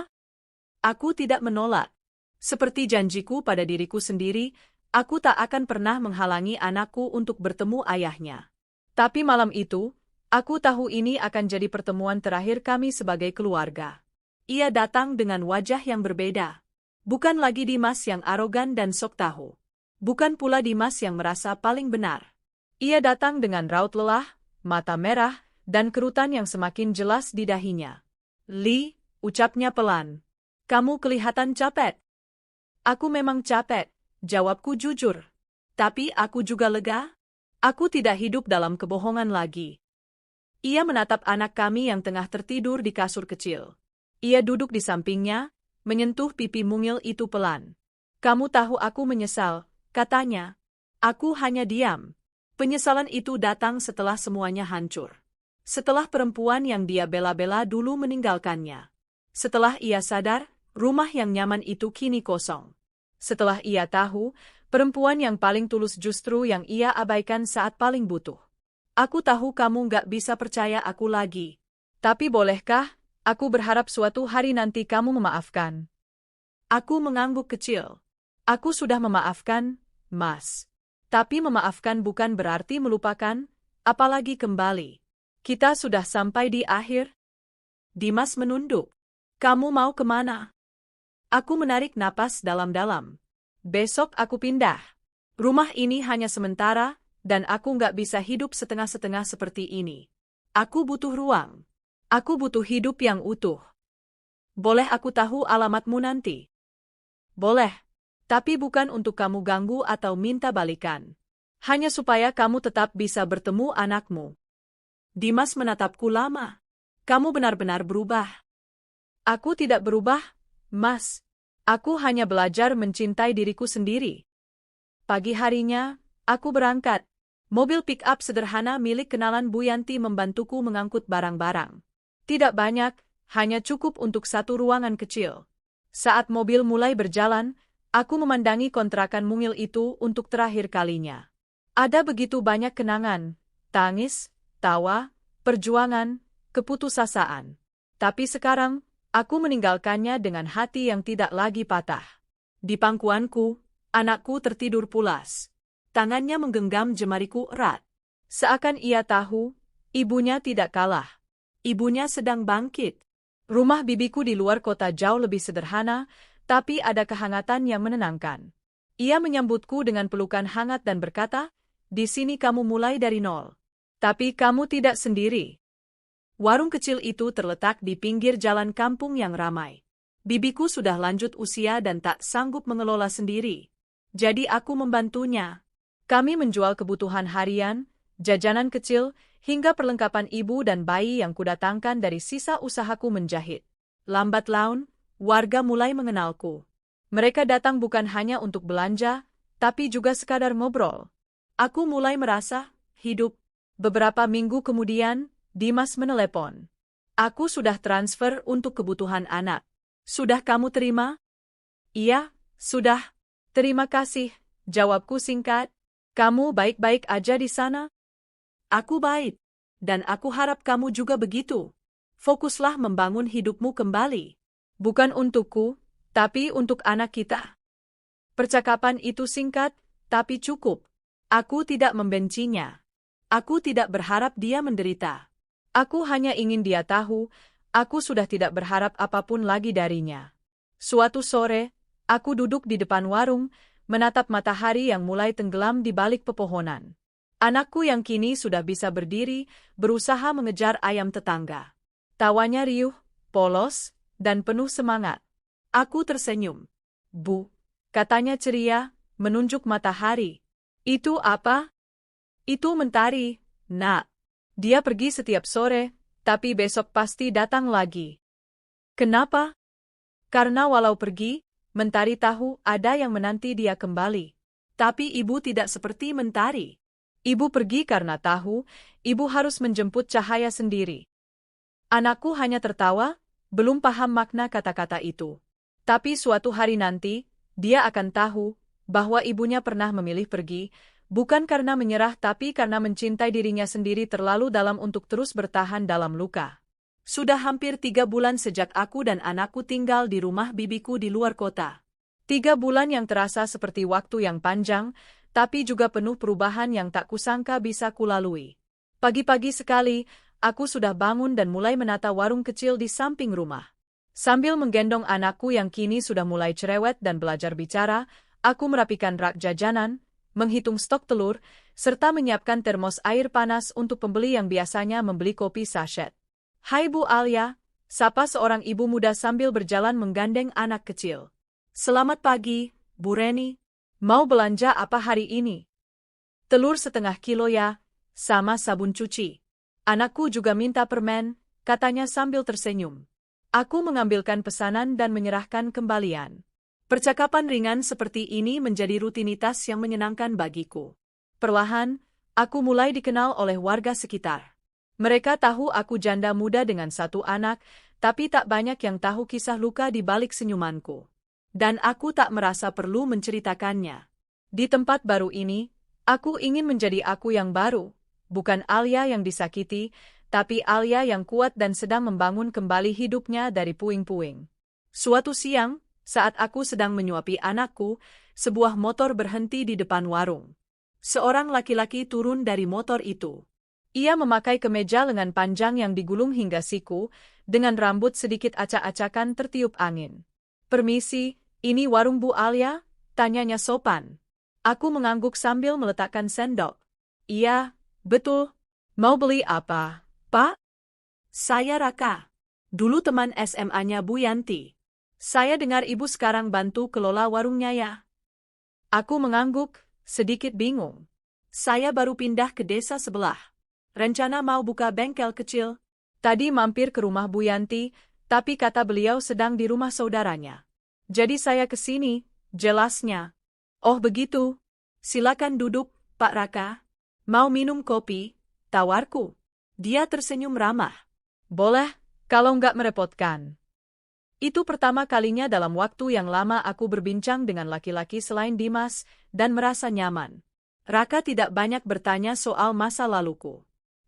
Aku tidak menolak. Seperti janjiku pada diriku sendiri, aku tak akan pernah menghalangi anakku untuk bertemu ayahnya. Tapi malam itu, aku tahu ini akan jadi pertemuan terakhir kami sebagai keluarga. Ia datang dengan wajah yang berbeda. Bukan lagi Dimas yang arogan dan sok tahu. Bukan pula Dimas yang merasa paling benar. Ia datang dengan raut lelah, mata merah, dan kerutan yang semakin jelas di dahinya. "Li," ucapnya pelan. "Kamu kelihatan capek." "Aku memang capek," jawabku jujur. "Tapi aku juga lega. Aku tidak hidup dalam kebohongan lagi." Ia menatap anak kami yang tengah tertidur di kasur kecil. Ia duduk di sampingnya, menyentuh pipi mungil itu pelan. "Kamu tahu aku menyesal," katanya. Aku hanya diam. Penyesalan itu datang setelah semuanya hancur. Setelah perempuan yang dia bela-bela dulu meninggalkannya. Setelah ia sadar, rumah yang nyaman itu kini kosong. Setelah ia tahu, perempuan yang paling tulus justru yang ia abaikan saat paling butuh. Aku tahu kamu nggak bisa percaya aku lagi. Tapi bolehkah, aku berharap suatu hari nanti kamu memaafkan. Aku mengangguk kecil. Aku sudah memaafkan, Mas. Tapi memaafkan bukan berarti melupakan, apalagi kembali. Kita sudah sampai di akhir. Dimas menunduk. "Kamu mau kemana?" Aku menarik napas dalam-dalam. "Besok aku pindah. Rumah ini hanya sementara, dan aku nggak bisa hidup setengah-setengah seperti ini. Aku butuh ruang. Aku butuh hidup yang utuh. Boleh aku tahu alamatmu nanti?" "Boleh. Tapi bukan untuk kamu ganggu atau minta balikan. Hanya supaya kamu tetap bisa bertemu anakmu." Dimas menatapku lama. "Kamu benar-benar berubah." "Aku tidak berubah, Mas. Aku hanya belajar mencintai diriku sendiri." Pagi harinya, aku berangkat. Mobil pick-up sederhana milik kenalan Bu Yanti membantuku mengangkut barang-barang. Tidak banyak, hanya cukup untuk satu ruangan kecil. Saat mobil mulai berjalan, aku memandangi kontrakan mungil itu untuk terakhir kalinya. Ada begitu banyak kenangan, tangis, tawa, perjuangan, keputusasaan. Tapi sekarang, aku meninggalkannya dengan hati yang tidak lagi patah. Di pangkuanku, anakku tertidur pulas. Tangannya menggenggam jemariku erat. Seakan ia tahu, ibunya tidak kalah. Ibunya sedang bangkit. Rumah bibiku di luar kota jauh lebih sederhana, tapi ada kehangatan yang menenangkan. Ia menyambutku dengan pelukan hangat dan berkata, "Di sini kamu mulai dari nol. Tapi kamu tidak sendiri." Warung kecil itu terletak di pinggir jalan kampung yang ramai. Bibiku sudah lanjut usia dan tak sanggup mengelola sendiri. Jadi aku membantunya. Kami menjual kebutuhan harian, jajanan kecil, hingga perlengkapan ibu dan bayi yang kudatangkan dari sisa usahaku menjahit. Lambat laun, warga mulai mengenalku. Mereka datang bukan hanya untuk belanja, tapi juga sekadar ngobrol. Aku mulai merasa hidup. Beberapa minggu kemudian, Dimas menelepon. "Aku sudah transfer untuk kebutuhan anak. Sudah kamu terima?" "Iya, sudah. Terima kasih," jawabku singkat. "Kamu baik-baik aja di sana?" "Aku baik. Dan aku harap kamu juga begitu. Fokuslah membangun hidupmu kembali. Bukan untukku, tapi untuk anak kita." Percakapan itu singkat, tapi cukup. Aku tidak membencinya. Aku tidak berharap dia menderita. Aku hanya ingin dia tahu, aku sudah tidak berharap apapun lagi darinya. Suatu sore, aku duduk di depan warung, menatap matahari yang mulai tenggelam di balik pepohonan. Anakku yang kini sudah bisa berdiri, berusaha mengejar ayam tetangga. Tawanya riuh, polos, dan penuh semangat. Aku tersenyum. "Bu," katanya ceria, menunjuk matahari. "Itu apa?" "Itu mentari, Nak. Dia pergi setiap sore, tapi besok pasti datang lagi." "Kenapa?" "Karena walau pergi, mentari tahu ada yang menanti dia kembali. Tapi ibu tidak seperti mentari. Ibu pergi karena tahu, ibu harus menjemput cahaya sendiri." Anakku hanya tertawa, belum paham makna kata-kata itu. Tapi suatu hari nanti, dia akan tahu bahwa ibunya pernah memilih pergi, bukan karena menyerah tapi karena mencintai dirinya sendiri terlalu dalam untuk terus bertahan dalam luka. Sudah hampir 3 bulan sejak aku dan anakku tinggal di rumah bibiku di luar kota. 3 bulan yang terasa seperti waktu yang panjang, tapi juga penuh perubahan yang tak kusangka bisa kulalui. Pagi-pagi sekali, aku sudah bangun dan mulai menata warung kecil di samping rumah. Sambil menggendong anakku yang kini sudah mulai cerewet dan belajar bicara, aku merapikan rak jajanan, menghitung stok telur, serta menyiapkan termos air panas untuk pembeli yang biasanya membeli kopi sachet. "Hai Bu Alia," sapa seorang ibu muda sambil berjalan menggandeng anak kecil. "Selamat pagi, Bu Reni. Mau belanja apa hari ini?" "Telur setengah kilo ya, sama sabun cuci. Anakku juga minta permen," katanya sambil tersenyum. Aku mengambilkan pesanan dan menyerahkan kembalian. Percakapan ringan seperti ini menjadi rutinitas yang menyenangkan bagiku. Perlahan, aku mulai dikenal oleh warga sekitar. Mereka tahu aku janda muda dengan 1 anak, tapi tak banyak yang tahu kisah luka di balik senyumanku. Dan aku tak merasa perlu menceritakannya. Di tempat baru ini, aku ingin menjadi aku yang baru, bukan Alia yang disakiti, tapi Alia yang kuat dan sedang membangun kembali hidupnya dari puing-puing. Suatu siang, saat aku sedang menyuapi anakku, sebuah motor berhenti di depan warung. Seorang laki-laki turun dari motor itu. Ia memakai kemeja lengan panjang yang digulung hingga siku, dengan rambut sedikit acak-acakan tertiup angin. "Permisi, ini warung Bu Alia?" tanyanya sopan. Aku mengangguk sambil meletakkan sendok. "Iya, betul. Mau beli apa, Pak?" "Saya Raka. Dulu teman SMA-nya Bu Yanti. Saya dengar Ibu sekarang bantu kelola warungnya ya?" Aku mengangguk, sedikit bingung. Saya baru pindah ke desa sebelah. Rencana mau buka bengkel kecil. Tadi mampir ke rumah Bu Yanti, tapi kata beliau sedang di rumah saudaranya. Jadi saya ke sini, jelasnya. "Oh begitu. Silakan duduk, Pak Raka. Mau minum kopi?" tawarku. Dia tersenyum ramah. "Boleh, kalau nggak merepotkan." Itu pertama kalinya dalam waktu yang lama aku berbincang dengan laki-laki selain Dimas, dan merasa nyaman. Raka tidak banyak bertanya soal masa laluku.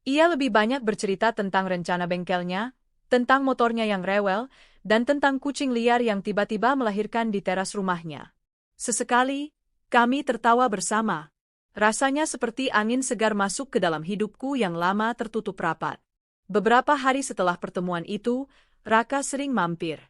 Ia lebih banyak bercerita tentang rencana bengkelnya, tentang motornya yang rewel, dan tentang kucing liar yang tiba-tiba melahirkan di teras rumahnya. Sesekali, kami tertawa bersama. Rasanya seperti angin segar masuk ke dalam hidupku yang lama tertutup rapat. Beberapa hari setelah pertemuan itu, Raka sering mampir.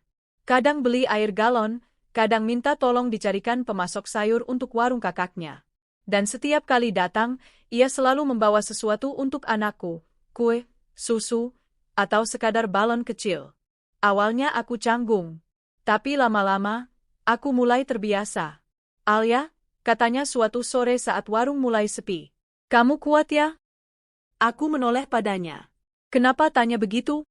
Kadang beli air galon, kadang minta tolong dicarikan pemasok sayur untuk warung kakaknya. Dan setiap kali datang, ia selalu membawa sesuatu untuk anakku, kue, susu, atau sekadar balon kecil. Awalnya aku canggung, tapi lama-lama, aku mulai terbiasa. "Alia," katanya suatu sore saat warung mulai sepi. "Kamu kuat ya?" Aku menoleh padanya. "Kenapa tanya begitu?"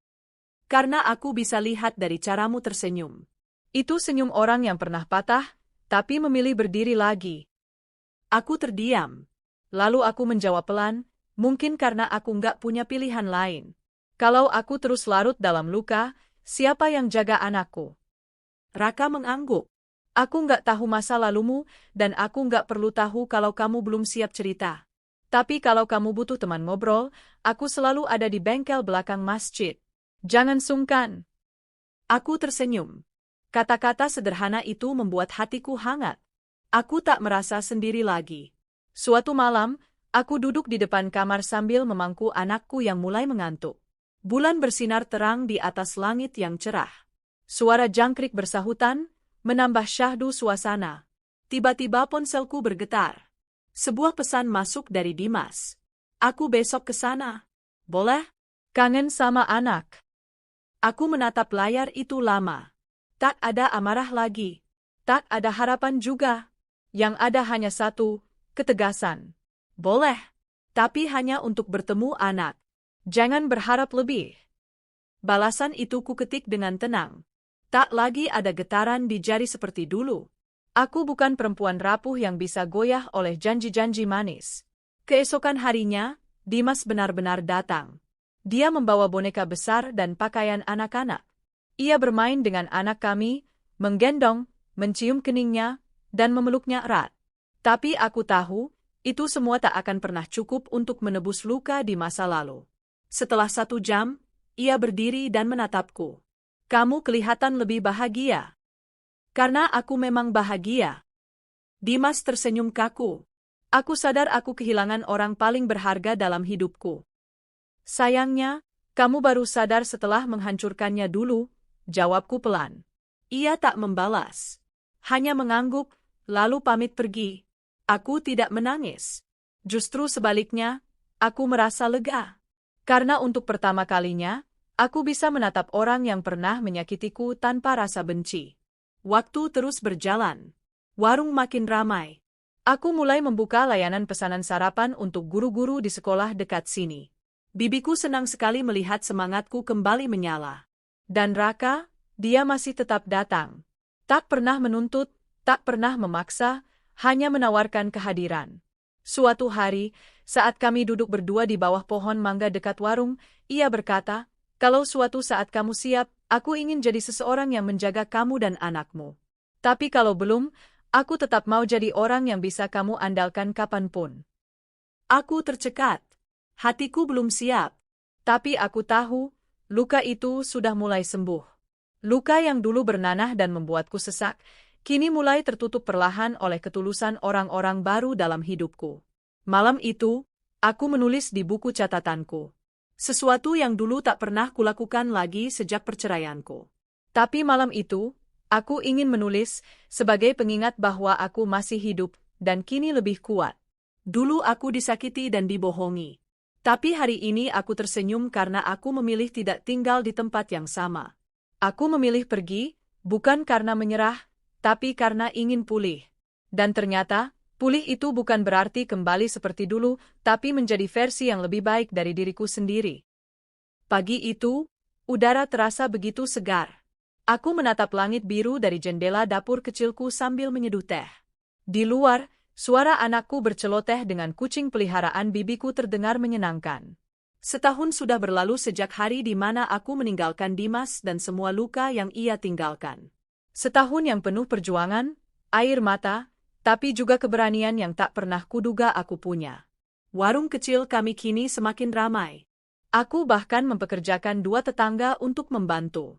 "Karena aku bisa lihat dari caramu tersenyum." Itu senyum orang yang pernah patah, tapi memilih berdiri lagi. Aku terdiam. Lalu aku menjawab pelan, mungkin karena aku nggak punya pilihan lain. Kalau aku terus larut dalam luka, siapa yang jaga anakku? Raka mengangguk. "Aku nggak tahu masa lalumu, dan aku nggak perlu tahu kalau kamu belum siap cerita. Tapi kalau kamu butuh teman ngobrol, aku selalu ada di bengkel belakang masjid. Jangan sungkan." Aku tersenyum. Kata-kata sederhana itu membuat hatiku hangat. Aku tak merasa sendiri lagi. Suatu malam, aku duduk di depan kamar sambil memangku anakku yang mulai mengantuk. Bulan bersinar terang di atas langit yang cerah. Suara jangkrik bersahutan, menambah syahdu suasana. Tiba-tiba ponselku bergetar. Sebuah pesan masuk dari Dimas. "Aku besok ke sana. Boleh? Kangen sama anak." Aku menatap layar itu lama. Tak ada amarah lagi. Tak ada harapan juga. Yang ada hanya satu, ketegasan. "Boleh, tapi hanya untuk bertemu anak. Jangan berharap lebih." Balasan itu kuketik dengan tenang. Tak lagi ada getaran di jari seperti dulu. Aku bukan perempuan rapuh yang bisa goyah oleh janji-janji manis. Keesokan harinya, Dimas benar-benar datang. Dia membawa boneka besar dan pakaian anak-anak. Ia bermain dengan anak kami, menggendong, mencium keningnya, dan memeluknya erat. Tapi aku tahu, itu semua tak akan pernah cukup untuk menebus luka di masa lalu. Setelah 1 jam, ia berdiri dan menatapku. Kamu kelihatan lebih bahagia. Karena aku memang bahagia. Dimas tersenyum kaku. Aku sadar aku kehilangan orang paling berharga dalam hidupku. Sayangnya, kamu baru sadar setelah menghancurkannya dulu, jawabku pelan. Ia tak membalas. Hanya mengangguk, lalu pamit pergi. Aku tidak menangis. Justru sebaliknya, aku merasa lega. Karena untuk pertama kalinya, aku bisa menatap orang yang pernah menyakitiku tanpa rasa benci. Waktu terus berjalan. Warung makin ramai. Aku mulai membuka layanan pesanan sarapan untuk guru-guru di sekolah dekat sini. Bibiku senang sekali melihat semangatku kembali menyala. Dan Raka, dia masih tetap datang. Tak pernah menuntut, tak pernah memaksa, hanya menawarkan kehadiran. Suatu hari, saat kami duduk berdua di bawah pohon mangga dekat warung, ia berkata, "Kalau suatu saat kamu siap, aku ingin jadi seseorang yang menjaga kamu dan anakmu. Tapi kalau belum, aku tetap mau jadi orang yang bisa kamu andalkan kapanpun." Aku tercekat. Hatiku belum siap. Tapi aku tahu, luka itu sudah mulai sembuh. Luka yang dulu bernanah dan membuatku sesak, kini mulai tertutup perlahan oleh ketulusan orang-orang baru dalam hidupku. Malam itu, aku menulis di buku catatanku. Sesuatu yang dulu tak pernah kulakukan lagi sejak perceraianku. Tapi malam itu, aku ingin menulis sebagai pengingat bahwa aku masih hidup dan kini lebih kuat. Dulu aku disakiti dan dibohongi. Tapi hari ini aku tersenyum karena aku memilih tidak tinggal di tempat yang sama. Aku memilih pergi, bukan karena menyerah, tapi karena ingin pulih. Dan ternyata, pulih itu bukan berarti kembali seperti dulu, tapi menjadi versi yang lebih baik dari diriku sendiri. Pagi itu, udara terasa begitu segar. Aku menatap langit biru dari jendela dapur kecilku sambil menyeduh teh. Di luar, suara anakku berceloteh dengan kucing peliharaan bibiku terdengar menyenangkan. Setahun sudah berlalu sejak hari di mana aku meninggalkan Dimas dan semua luka yang ia tinggalkan. Setahun yang penuh perjuangan, air mata, tapi juga keberanian yang tak pernah kuduga aku punya. Warung kecil kami kini semakin ramai. Aku bahkan mempekerjakan 2 tetangga untuk membantu.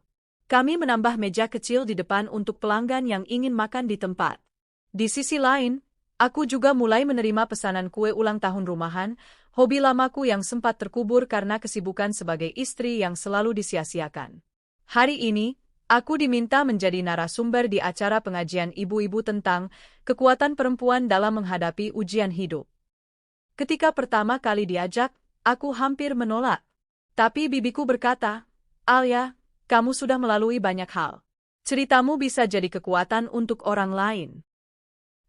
Kami menambah meja kecil di depan untuk pelanggan yang ingin makan di tempat. Di sisi lain, aku juga mulai menerima pesanan kue ulang tahun rumahan, hobi lamaku yang sempat terkubur karena kesibukan sebagai istri yang selalu disia-siakan. Hari ini, aku diminta menjadi narasumber di acara pengajian ibu-ibu tentang kekuatan perempuan dalam menghadapi ujian hidup. Ketika pertama kali diajak, aku hampir menolak. Tapi bibiku berkata, "Alia, kamu sudah melalui banyak hal. Ceritamu bisa jadi kekuatan untuk orang lain."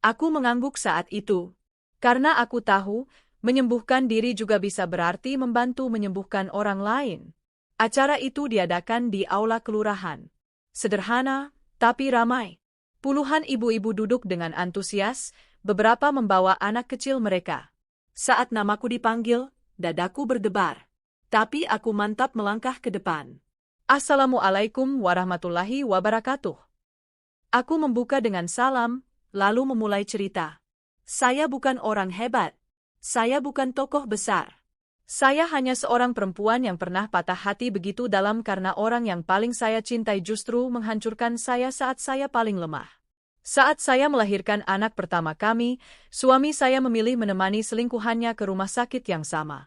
Aku mengangguk saat itu. Karena aku tahu, menyembuhkan diri juga bisa berarti membantu menyembuhkan orang lain. Acara itu diadakan di aula kelurahan. Sederhana, tapi ramai. Puluhan ibu-ibu duduk dengan antusias, beberapa membawa anak kecil mereka. Saat namaku dipanggil, dadaku berdebar. Tapi aku mantap melangkah ke depan. "Assalamualaikum warahmatullahi wabarakatuh." Aku membuka dengan salam, lalu memulai cerita. Saya bukan orang hebat. Saya bukan tokoh besar. Saya hanya seorang perempuan yang pernah patah hati begitu dalam karena orang yang paling saya cintai justru menghancurkan saya saat saya paling lemah. Saat saya melahirkan anak pertama kami, suami saya memilih menemani selingkuhannya ke rumah sakit yang sama.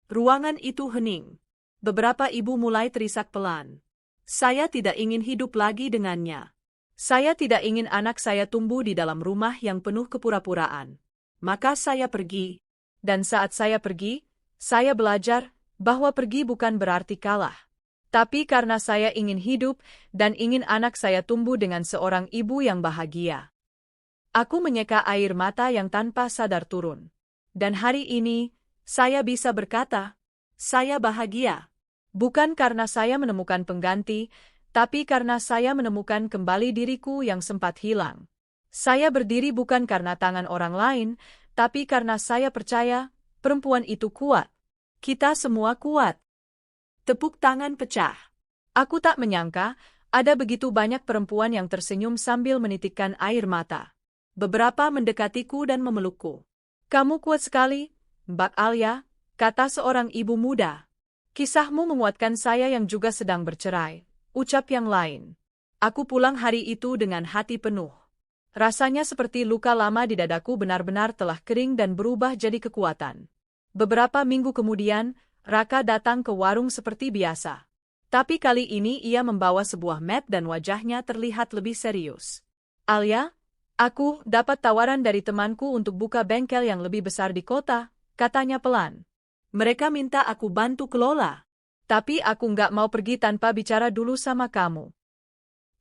Ruangan itu hening. Beberapa ibu mulai terisak pelan. Saya tidak ingin hidup lagi dengannya. Saya tidak ingin anak saya tumbuh di dalam rumah yang penuh kepura-puraan. Maka saya pergi. Dan saat saya pergi, saya belajar bahwa pergi bukan berarti kalah. Tapi karena saya ingin hidup dan ingin anak saya tumbuh dengan seorang ibu yang bahagia. Aku menyeka air mata yang tanpa sadar turun. Dan hari ini, saya bisa berkata, saya bahagia. Bukan karena saya menemukan pengganti, tapi karena saya menemukan kembali diriku yang sempat hilang. Saya berdiri bukan karena tangan orang lain, tapi karena saya percaya, perempuan itu kuat. Kita semua kuat. Tepuk tangan pecah. Aku tak menyangka, ada begitu banyak perempuan yang tersenyum sambil menitikkan air mata. Beberapa mendekatiku dan memelukku. Kamu kuat sekali, Mbak Alia, kata seorang ibu muda. Kisahmu menguatkan saya yang juga sedang bercerai, ucap yang lain. Aku pulang hari itu dengan hati penuh. Rasanya seperti luka lama di dadaku benar-benar telah kering dan berubah jadi kekuatan. Beberapa minggu kemudian, Raka datang ke warung seperti biasa. Tapi kali ini ia membawa sebuah map dan wajahnya terlihat lebih serius. Alia, aku dapat tawaran dari temanku untuk buka bengkel yang lebih besar di kota, katanya pelan. Mereka minta aku bantu kelola. Tapi aku nggak mau pergi tanpa bicara dulu sama kamu.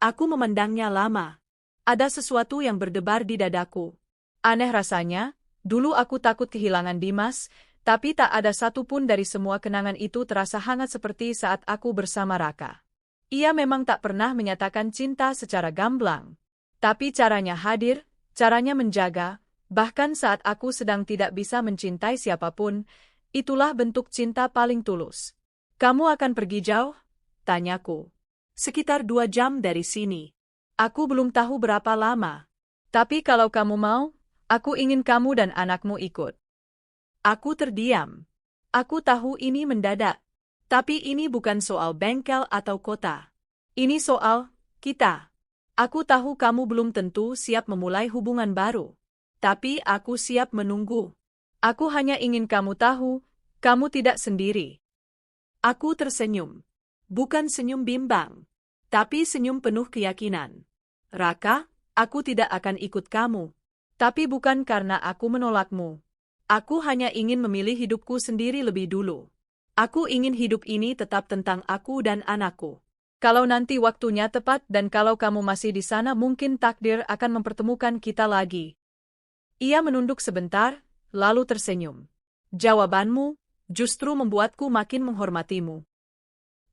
Aku memandangnya lama. Ada sesuatu yang berdebar di dadaku. Aneh rasanya, dulu aku takut kehilangan Dimas, tapi tak ada satupun dari semua kenangan itu terasa hangat seperti saat aku bersama Raka. Ia memang tak pernah menyatakan cinta secara gamblang. Tapi caranya hadir, caranya menjaga, bahkan saat aku sedang tidak bisa mencintai siapapun, itulah bentuk cinta paling tulus. Kamu akan pergi jauh? Tanyaku. Sekitar 2 jam dari sini. Aku belum tahu berapa lama. Tapi kalau kamu mau, aku ingin kamu dan anakmu ikut. Aku terdiam. Aku tahu ini mendadak. Tapi ini bukan soal bengkel atau kota. Ini soal kita. Aku tahu kamu belum tentu siap memulai hubungan baru. Tapi aku siap menunggu. Aku hanya ingin kamu tahu, kamu tidak sendiri. Aku tersenyum. Bukan senyum bimbang. Tapi senyum penuh keyakinan. Raka, aku tidak akan ikut kamu. Tapi bukan karena aku menolakmu. Aku hanya ingin memilih hidupku sendiri lebih dulu. Aku ingin hidup ini tetap tentang aku dan anakku. Kalau nanti waktunya tepat dan kalau kamu masih di sana mungkin takdir akan mempertemukan kita lagi. Ia menunduk sebentar, lalu tersenyum. Jawabanmu justru membuatku makin menghormatimu.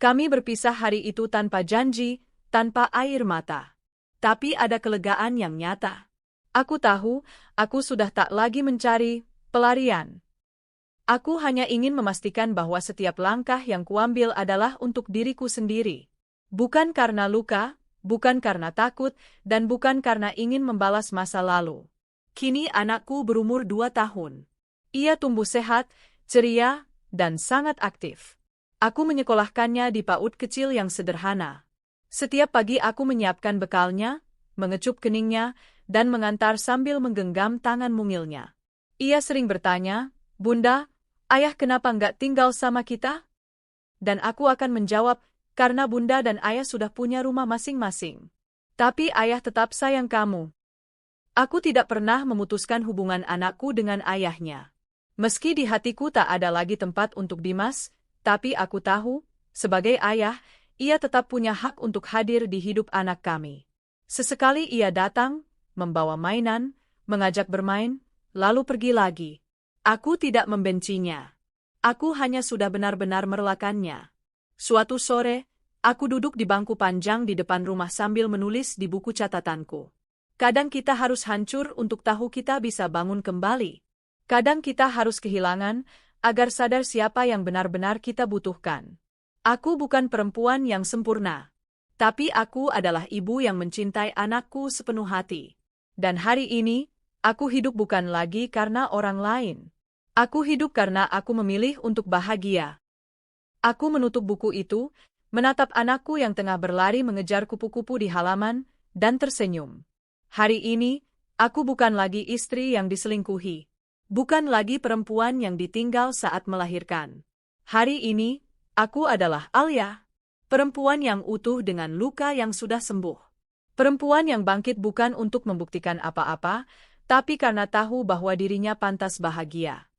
Kami berpisah hari itu tanpa janji, tanpa air mata. Tapi ada kelegaan yang nyata. Aku tahu, aku sudah tak lagi mencari pelarian. Aku hanya ingin memastikan bahwa setiap langkah yang kuambil adalah untuk diriku sendiri. Bukan karena luka, bukan karena takut, dan bukan karena ingin membalas masa lalu. Kini anakku berumur 2 tahun. Ia tumbuh sehat, ceria, dan sangat aktif. Aku menyekolahkannya di PAUD kecil yang sederhana. Setiap pagi aku menyiapkan bekalnya, mengecup keningnya, dan mengantar sambil menggenggam tangan mungilnya. Ia sering bertanya, "Bunda, ayah kenapa nggak tinggal sama kita?" Dan aku akan menjawab, "Karena bunda dan ayah sudah punya rumah masing-masing. Tapi ayah tetap sayang kamu." Aku tidak pernah memutuskan hubungan anakku dengan ayahnya. Meski di hatiku tak ada lagi tempat untuk Dimas, tapi aku tahu, sebagai ayah, ia tetap punya hak untuk hadir di hidup anak kami. Sesekali ia datang, membawa mainan, mengajak bermain, lalu pergi lagi. Aku tidak membencinya. Aku hanya sudah benar-benar merelakannya. Suatu sore, aku duduk di bangku panjang di depan rumah sambil menulis di buku catatanku. Kadang kita harus hancur untuk tahu kita bisa bangun kembali. Kadang kita harus kehilangan, agar sadar siapa yang benar-benar kita butuhkan. Aku bukan perempuan yang sempurna. Tapi aku adalah ibu yang mencintai anakku sepenuh hati. Dan hari ini, aku hidup bukan lagi karena orang lain. Aku hidup karena aku memilih untuk bahagia. Aku menutup buku itu, menatap anakku yang tengah berlari mengejar kupu-kupu di halaman, dan tersenyum. Hari ini, aku bukan lagi istri yang diselingkuhi. Bukan lagi perempuan yang ditinggal saat melahirkan. Hari ini, aku adalah Alia. Perempuan yang utuh dengan luka yang sudah sembuh. Perempuan yang bangkit bukan untuk membuktikan apa-apa, tapi karena tahu bahwa dirinya pantas bahagia.